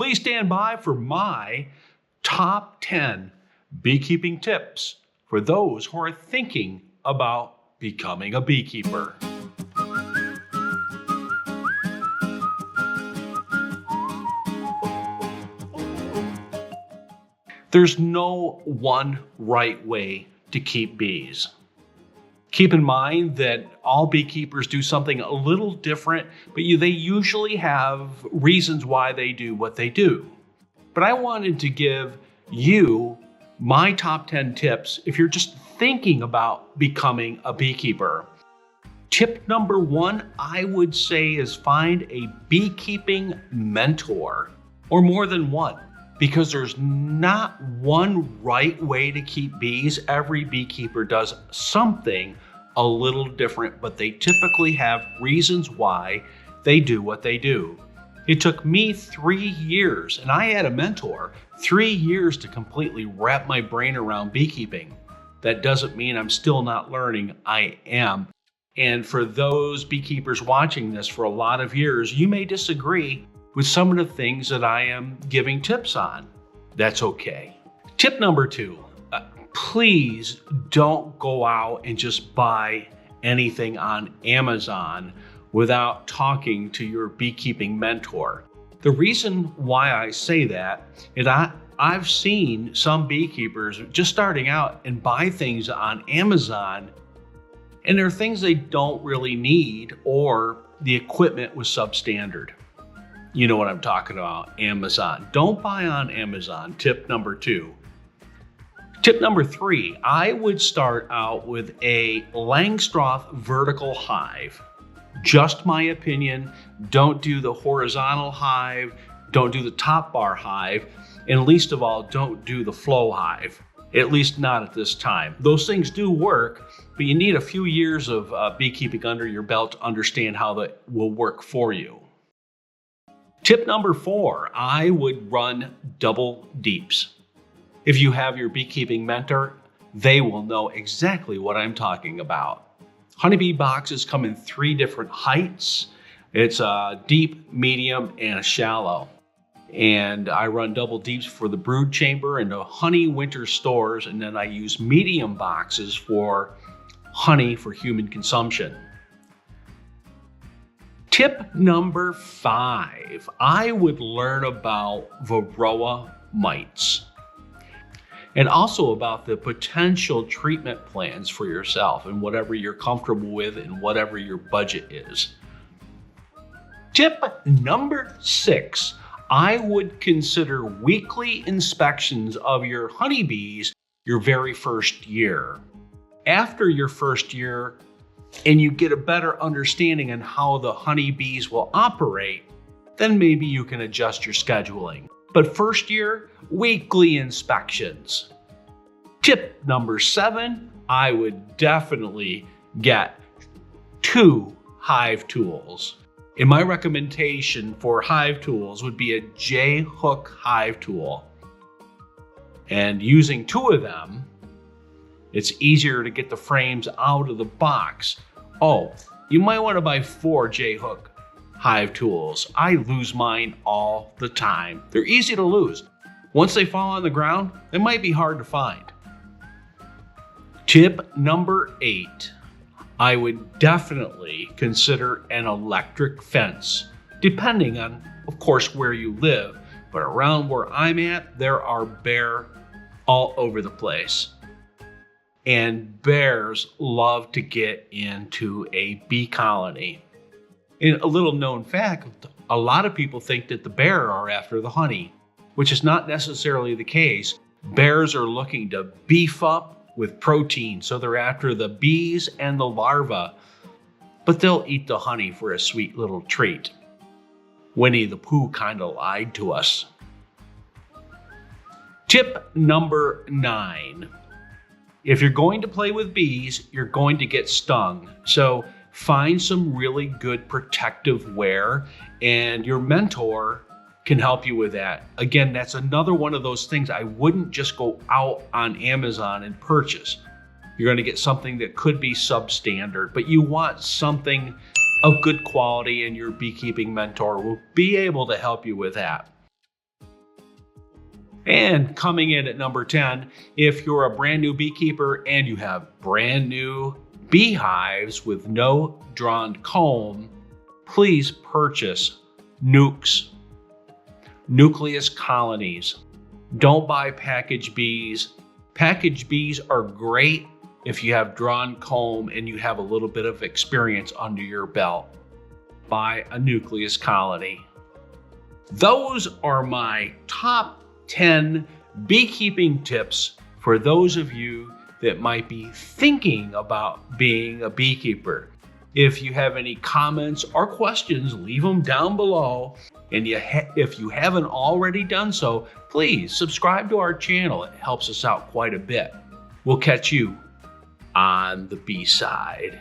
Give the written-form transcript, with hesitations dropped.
please stand by for my top 10 beekeeping tips for those who are thinking about becoming a beekeeper. There's no one right way to keep bees. Keep in mind that all beekeepers do something a little different, but they usually have reasons why they do what they do. But I wanted to give you my top 10 tips if you're just thinking about becoming a beekeeper. Tip number 1, I would say, is find a beekeeping mentor, or more than one, because there's not one right way to keep bees. Every beekeeper does something a little different, but they typically have reasons why they do what they do. It took me 3 years, and I had a mentor, 3 years to completely wrap my brain around beekeeping. That doesn't mean I'm still not learning. I am. And for those beekeepers watching this for a lot of years, you may disagree with some of the things that I am giving tips on. That's okay. Tip number 2, please don't go out and just buy anything on Amazon without talking to your beekeeping mentor. The reason why I say that is I've seen some beekeepers just starting out and buy things on Amazon, and they're things they don't really need, or the equipment was substandard. You know what I'm talking about, Amazon. Don't buy on Amazon, tip number 2. Tip number 3, I would start out with a Langstroth vertical hive. Just my opinion. Don't do the horizontal hive, don't do the top bar hive, and least of all, don't do the flow hive. At least not at this time. Those things do work, but you need a few years of beekeeping under your belt to understand how that will work for you. Tip number 4, I would run double deeps. If you have your beekeeping mentor, they will know exactly what I'm talking about. Honeybee boxes come in 3 different heights. It's a deep, medium, and a shallow. And I run double deeps for the brood chamber and the honey winter stores, and then I use medium boxes for honey for human consumption. Tip number 5, I would learn about Varroa mites, and also about the potential treatment plans for yourself and whatever you're comfortable with and whatever your budget is. Tip number 6, I would consider weekly inspections of your honeybees your very first year. After your first year, and you get a better understanding on how the honeybees will operate, then maybe you can adjust your scheduling. But first year, weekly inspections. Tip number 7, I would definitely get 2 hive tools. And my recommendation for hive tools would be a J-hook hive tool. And using 2 of them, it's easier to get the frames out of the box. Oh, you might want to buy 4 J-hook hive tools. I lose mine all the time. They're easy to lose. Once they fall on the ground, they might be hard to find. Tip number 8, I would definitely consider an electric fence, depending on, of course, where you live. But around where I'm at, there are bears all over the place. And bears love to get into a bee colony. And a little known fact, a lot of people think that the bears are after the honey, which is not necessarily the case. Bears are looking to beef up with protein, so they're after the bees and the larvae, but they'll eat the honey for a sweet little treat. Winnie the Pooh kind of lied to us. Tip number 9. If you're going to play with bees, you're going to get stung. So find some really good protective wear, and your mentor can help you with that. Again, that's another one of those things I wouldn't just go out on Amazon and purchase. You're going to get something that could be substandard, but you want something of good quality, and your beekeeping mentor will be able to help you with that. And coming in at number 10, if you're a brand new beekeeper and you have brand new beehives with no drawn comb, please purchase nukes, nucleus colonies. Don't buy packaged bees. Packaged bees are great if you have drawn comb and you have a little bit of experience under your belt. Buy a nucleus colony. Those are my top 10 beekeeping tips for those of you that might be thinking about being a beekeeper. If you have any comments or questions, leave them down below. And if you haven't already done so, please subscribe to our channel. It helps us out quite a bit. We'll catch you on the bee side.